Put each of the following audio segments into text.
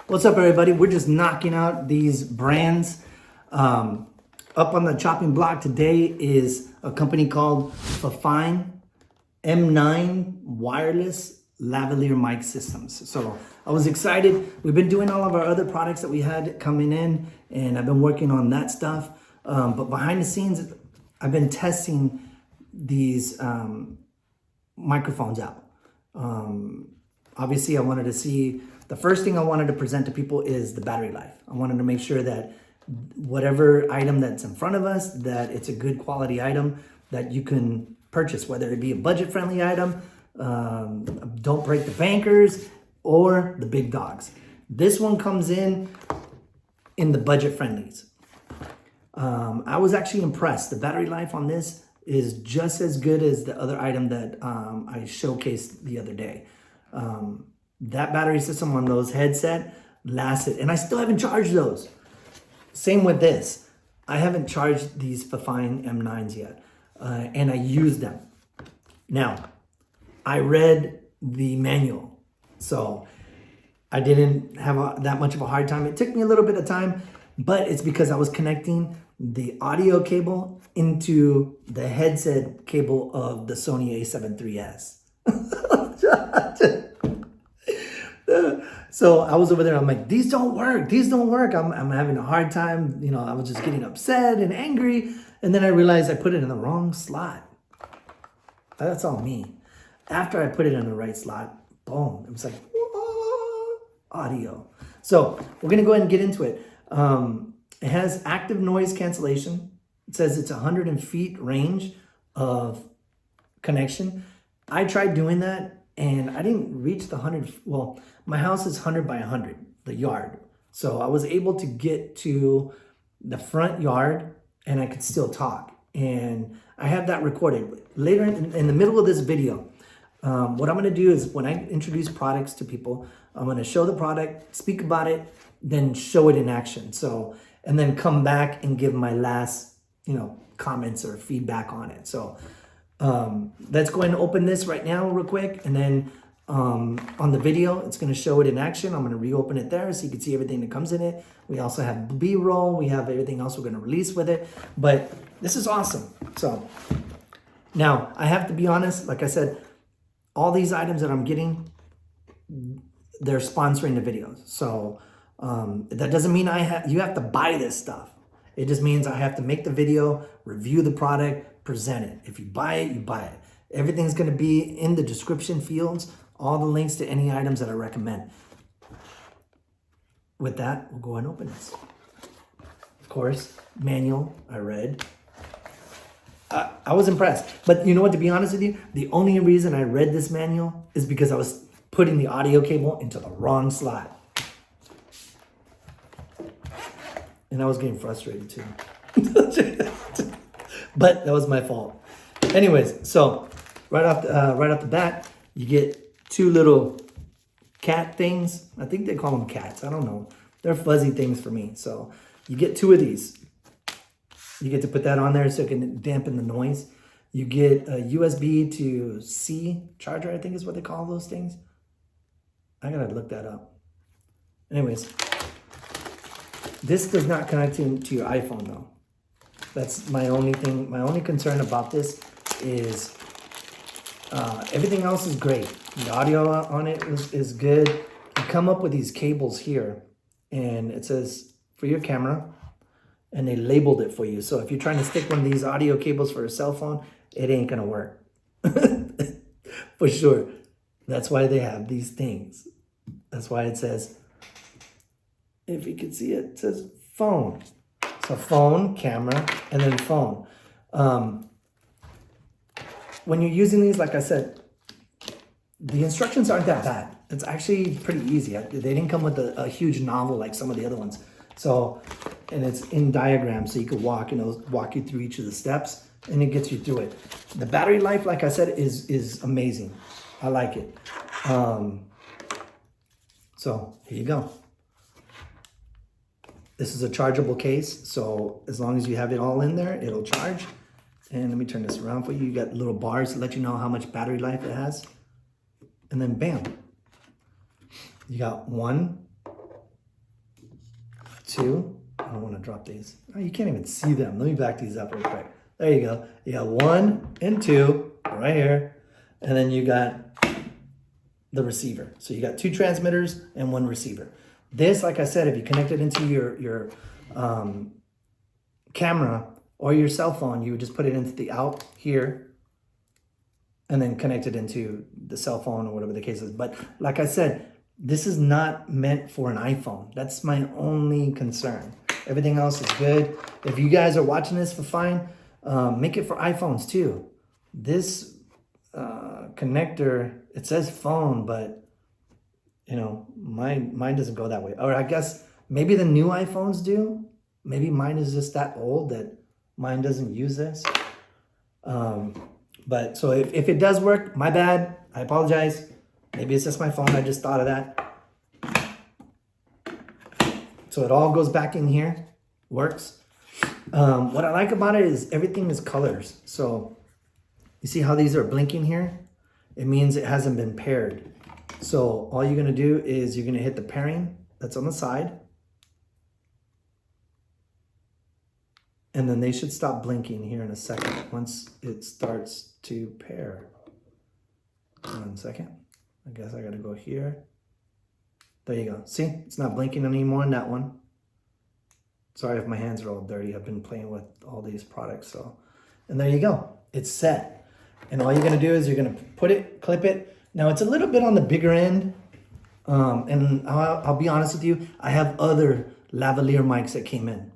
What's up, everybody? We're just knocking out these brands. Up on the chopping block today is a company called FIFINE M9 wireless lavalier mic systems. So I was excited. We've been doing all of our other products that we had coming in, and I've been working on that stuff. But behind the scenes, I've been testing these microphones out. Obviously, I wanted to see, the first thing I wanted to present to people is the battery life. I wanted to make sure that whatever item that's in front of us, that it's a good quality item that you can purchase, whether it be a budget-friendly item, don't break the bankers, or the big dogs. This one comes in the budget-friendlies. I was actually impressed. The battery life on this is just as good as the other item that I showcased the other day. That battery system on those headset lasted, and I still haven't charged those. Same with this. I haven't charged these FIFINE M9s yet, and I used them. Now, I read the manual, so I didn't have that much of a hard time. It took me a little bit of time, but it's because I was connecting the audio cable into the headset cable of the Sony A7 III's. So I was over there, I'm like, these don't work. I'm having a hard time. You know, I was just getting upset and angry. And then I realized I put it in the wrong slot. That's all me. After I put it in the right slot, boom, it was like, whoa, audio. So we're gonna go ahead and get into it. It has active noise cancellation. It says it's 100 feet range of connection. I tried doing that and I didn't reach the 100. Well, my house is 100 by 100, the yard. So I was able to get to the front yard and I could still talk. And I have that recorded. Later in the middle of this video, what I'm gonna do is when I introduce products to people, I'm gonna show the product, speak about it, then show it in action. So, and then come back and give my last, comments or feedback on it. So let's go ahead and open this right now real quick. And then on the video, it's going to show it in action. I'm going to reopen it there so you can see everything that comes in it. We also have B-roll. We have everything else we're going to release with it. But this is awesome. So now I have to be honest. Like I said, all these items that I'm getting, they're sponsoring the videos. So that doesn't mean you have to buy this stuff. It just means I have to make the video, review the product, present it. If you buy it, you buy it. Everything's going to be in the description fields, all the links to any items that I recommend. With that, we'll go ahead and open this. Of course, manual, I read. I was impressed. But you know what, to be honest with you, the only reason I read this manual is because I was putting the audio cable into the wrong slot. And I was getting frustrated too. But that was my fault. Anyways, so right off the bat, you get two little cat things. I think they call them cats. I don't know. They're fuzzy things for me. So you get two of these. You get to put that on there so it can dampen the noise. You get a USB to C charger, I think is what they call those things. I gotta look that up. Anyways, this does not connect to your iPhone though. That's my only thing. My only concern about this is everything else is great. The audio on it is good. You come up with these cables here and it says for your camera and they labeled it for you. So if you're trying to stick one of these audio cables for a cell phone, it ain't gonna work. For sure. That's why they have these things. That's why it says, if you can see it, it says phone. So phone, camera, and then phone. When you're using these, like I said, the instructions aren't that bad. It's actually pretty easy. They didn't come with a huge novel like some of the other ones. So, and it's in diagrams, so you could walk you through each of the steps, and it gets you through it. The battery life, like I said, is amazing. I like it. So here you go. This is a chargeable case, so as long as you have it all in there, it'll charge. And let me turn this around for you. You got little bars to let you know how much battery life it has. And then bam, you got 1, two. I don't want to drop these. Oh, you can't even see them. Let me back these up real quick. There you go. You got 1 and 2 right here. And then you got the receiver. So you got 2 transmitters and 1 receiver. This, like I said, if you connect it into your camera or your cell phone, you would just put it into the out here and then connect it into the cell phone or whatever the case is. But like I said, this is not meant for an iPhone. That's my only concern. Everything else is good. If you guys are watching this for FIFINE, make it for iPhones too. This connector, it says phone, but you know, mine doesn't go that way. Or I guess maybe the new iPhones do. Maybe mine is just that old that mine doesn't use this. But so if it does work, my bad. I apologize. Maybe it's just my phone. I just thought of that. So it all goes back in here. Works. What I like about it is everything is colors. So you see how these are blinking here? It means it hasn't been paired. So all you're going to do is you're going to hit the pairing that's on the side. And then they should stop blinking here in a second once it starts to pair. 1 second. I guess I got to go here. There you go. See, it's not blinking anymore in that one. Sorry if my hands are all dirty. I've been playing with all these products. So, and there you go. It's set. And all you're going to do is you're going to put it, clip it. Now it's a little bit on the bigger end. And I'll be honest with you. I have other lavalier mics that came in.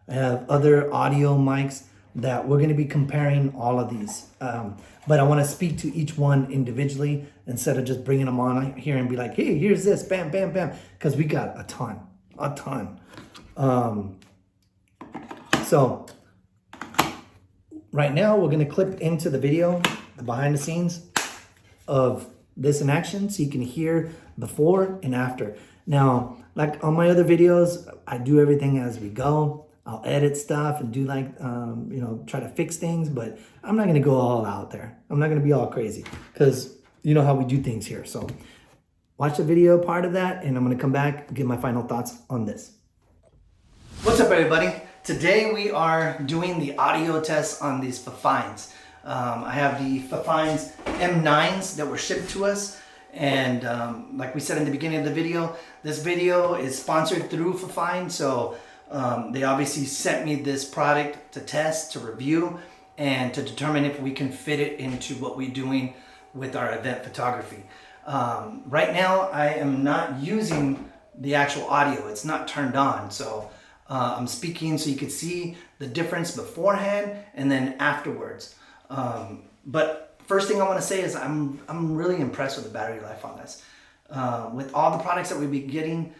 I have other audio mics that we're going to be comparing all of these. But I want to speak to each one individually instead of just bringing them on here and be like, hey, here's this, bam, bam, bam. Because we got a ton. So right now we're going to clip into the video, the behind the scenes of this in action so you can hear before and after. Now, like on my other videos, I do everything as we go. I'll edit stuff and do like, try to fix things, but I'm not going to go all out there. I'm not going to be all crazy because you know how we do things here. So watch the video part of that and I'm going to come back and give my final thoughts on this. What's up, everybody? Today we are doing the audio test on these FIFINEs. I have the FIFINEs M9s that were shipped to us. And like we said in the beginning of the video, this video is sponsored through FIFINE. So they obviously sent me this product to test, to review, and to determine if we can fit it into what we're doing with our event photography. Right now, I am not using the actual audio. It's not turned on. So I'm speaking so you can see the difference beforehand and then afterwards. But first thing I want to say is I'm really impressed with the battery life on this. With all the products that we've been getting,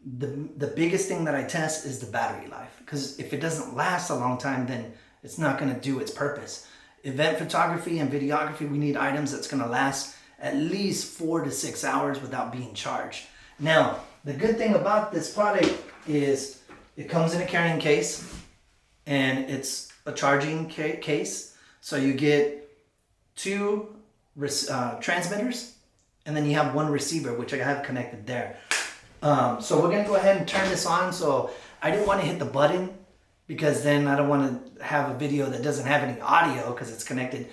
the biggest thing that I test is the battery life, because if it doesn't last a long time, then it's not going to do its purpose. Event photography and videography, we need items that's going to last at least 4 to 6 hours without being charged. Now, the good thing about this product is it comes in a carrying case and it's a charging case. So you get 2 transmitters and then you have 1 receiver, which I have connected there. So we're going to go ahead and turn this on. So I didn't want to hit the button because then I don't want to have a video that doesn't have any audio because it's connected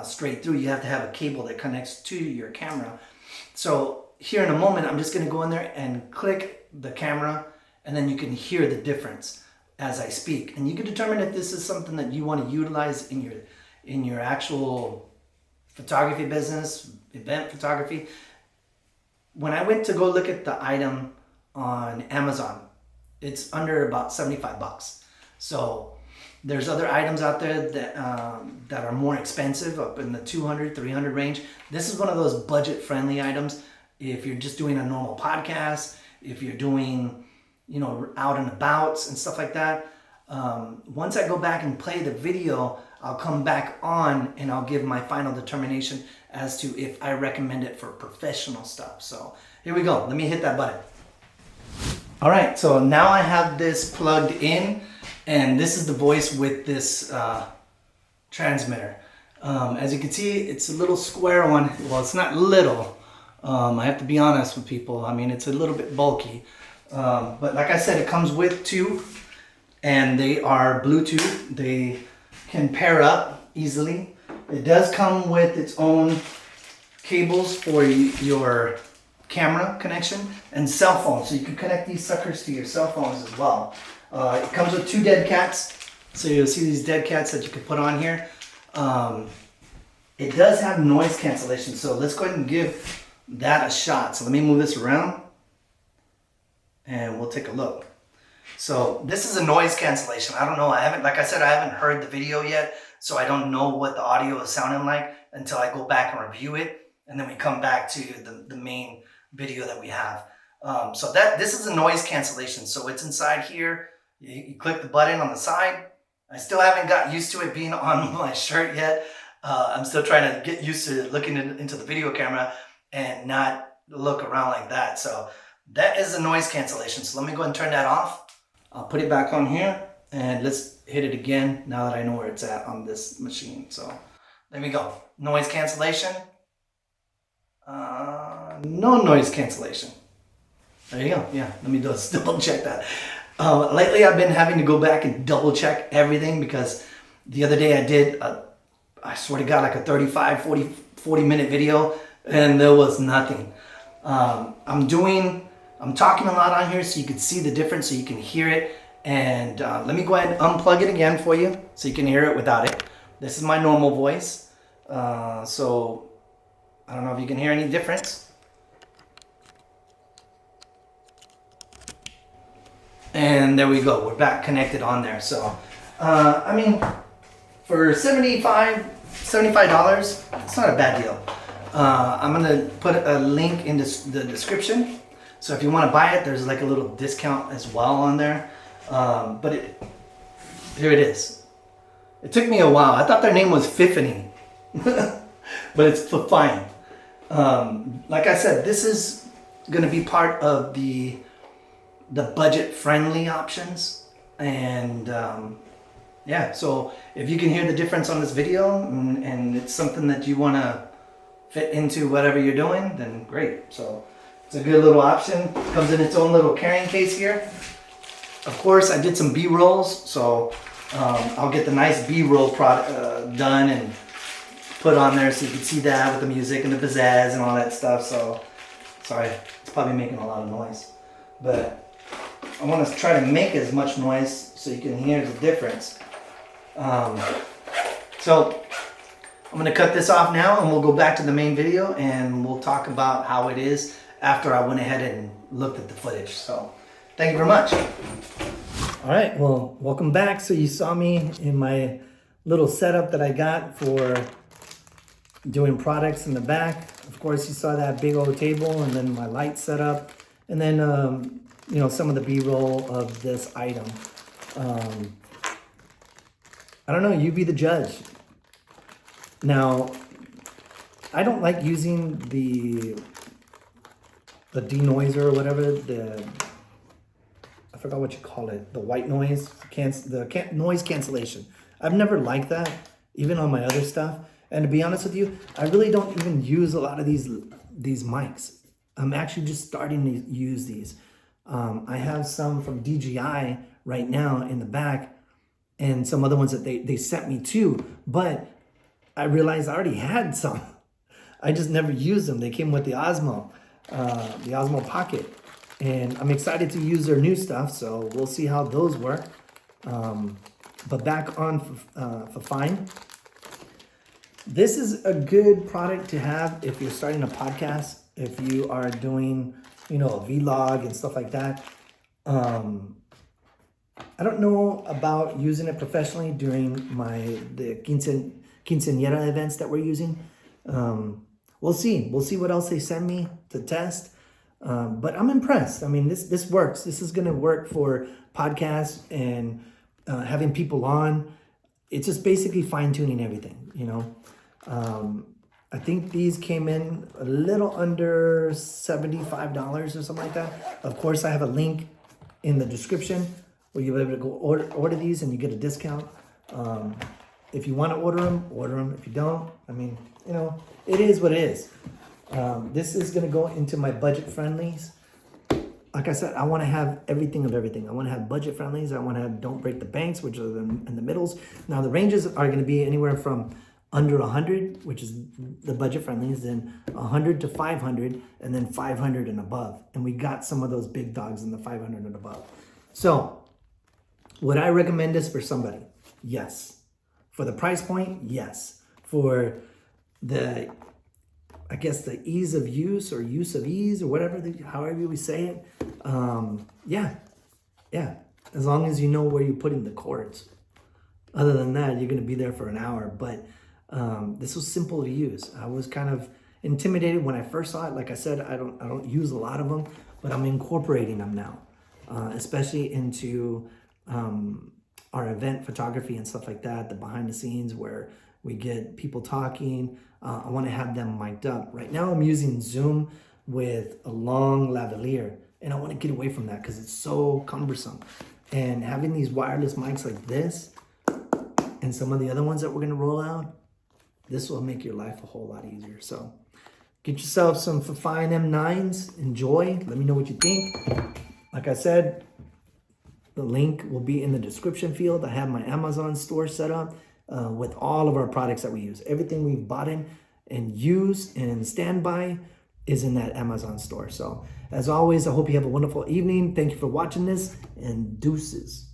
straight through. You have to have a cable that connects to your camera. So here in a moment, I'm just going to go in there and click the camera and then you can hear the difference as I speak. And you can determine if this is something that you want to utilize in your actual photography business, event photography. When I went to go look at the item on Amazon, it's under about 75 bucks. So there's other items out there that are more expensive, up in the 200, 300 range. This is one of those budget-friendly items. If you're just doing a normal podcast, if you're doing, out and abouts and stuff like that. Once I go back and play the video, I'll come back on and I'll give my final determination as to if I recommend it for professional stuff. So here we go. Let me hit that button. All right, so now I have this plugged in and this is the voice with this transmitter. As you can see, it's a little square one. Well, it's not little. I have to be honest with people. I mean, it's a little bit bulky. But like I said, it comes with two, and they are Bluetooth. They can pair up easily. It does come with its own cables for your camera connection and cell phone, so you can connect these suckers to your cell phones as well. It comes with two dead cats, so you'll see these dead cats that you can put on here. It does have noise cancellation, so let's go ahead and give that a shot. So let me move this around and we'll take a look. So this is a noise cancellation. I don't know, like I said, I haven't heard the video yet, so I don't know what the audio is sounding like until I go back and review it, and then we come back to the main video that we have. So this is a noise cancellation. So it's inside here. You click the button on the side. I still haven't got used to it being on my shirt yet. I'm still trying to get used to looking into the video camera and not look around like that. So that is a noise cancellation. So let me go ahead and turn that off. I'll put it back on here and let's hit it again now that I know where it's at on this machine. So there we go. Noise cancellation. No noise cancellation. There you go. Yeah, let me just double check that. Lately I've been having to go back and double check everything because the other day I did, I swear to God, like a 35, 40 minute video and there was nothing. I'm talking a lot on here so you can see the difference, so you can hear it. And let me go ahead and unplug it again for you so you can hear it without it. This is my normal voice. So I don't know if you can hear any difference. And there we go, we're back connected on there. So, I mean, for $75, it's not a bad deal. I'm gonna put a link in the description. So if you wanna buy it, there's like a little discount as well on there. But here it is. It took me a while. I thought their name was FIFINE, but it's FIFINE. Like I said, this is gonna be part of the budget-friendly options, and yeah, so if you can hear the difference on this video and it's something that you want to fit into whatever you're doing, then great. So it's a good little option. Comes in its own little carrying case here. Of course, I did some B-rolls, so I'll get the nice B-roll product done and put on there so you can see that with the music and the pizzazz and all that stuff. So sorry, it's probably making a lot of noise, but I want to try to make as much noise so you can hear the difference. So I'm going to cut this off now and we'll go back to the main video and we'll talk about how it is after I went ahead and looked at the footage. So thank you very much. All right, well, welcome back. So you saw me in my little setup that I got for doing products in the back. Of course, you saw that big old table and then my light setup, and then you know, some of the B-roll of this item. I don't know, you be the judge. Now, I don't like using the denoiser or whatever, I forgot what you call it, the white noise, noise cancellation. I've never liked that, even on my other stuff. And to be honest with you, I really don't even use a lot of these mics. I'm actually just starting to use these. I have some from DJI right now in the back and some other ones that they sent me too, but I realized I already had some. I just never used them. They came with the Osmo Pocket, and I'm excited to use their new stuff, so we'll see how those work. But back on FIFINE. This is a good product to have if you're starting a podcast, if you are doing, you know, a vlog and stuff like that. I don't know about using it professionally during the quinceañera events that we're using. We'll see what else they send me to test. But I'm impressed. I mean, this works. This is gonna work for podcasts and having people on. It's just basically fine tuning everything, you know. I think these came in a little under $75 or something like that. Of course, I have a link in the description where you'll be able to go order these and you get a discount. If you want to order them. If you don't, I mean, you know, it is what it is. This is going to go into my budget friendlies. like I said, I want to have everything of everything. I want to have budget friendlies. I want to have don't break the banks, which are in the middles. Now the ranges are going to be anywhere from under 100, which is the budget friendlies, then 100 to 500, and then 500 and above. And we got some of those big dogs in the 500 and above. So would I recommend this for somebody? Yes. For the price point? Yes. For the, I guess, the ease of use or use of ease or whatever, however we say it. Yeah. As long as you know where you're putting the cords. Other than that, you're going to be there for an hour. But this was simple to use. I was kind of intimidated when I first saw it. Like I said, I don't use a lot of them, but I'm incorporating them now, especially into our event photography and stuff like that, the behind the scenes where we get people talking. I want to have them mic'd up. Right now I'm using Zoom with a long lavalier, and I want to get away from that because it's so cumbersome. And having these wireless mics like this and some of the other ones that we're going to roll out, this will make your life a whole lot easier. So get yourself some FIFINE M9s. Enjoy. Let me know what you think. Like I said, the link will be in the description field. I have my Amazon store set up with all of our products that we use. Everything we've bought in and use and stand by is in that Amazon store. So as always, I hope you have a wonderful evening. Thank you for watching this, and deuces.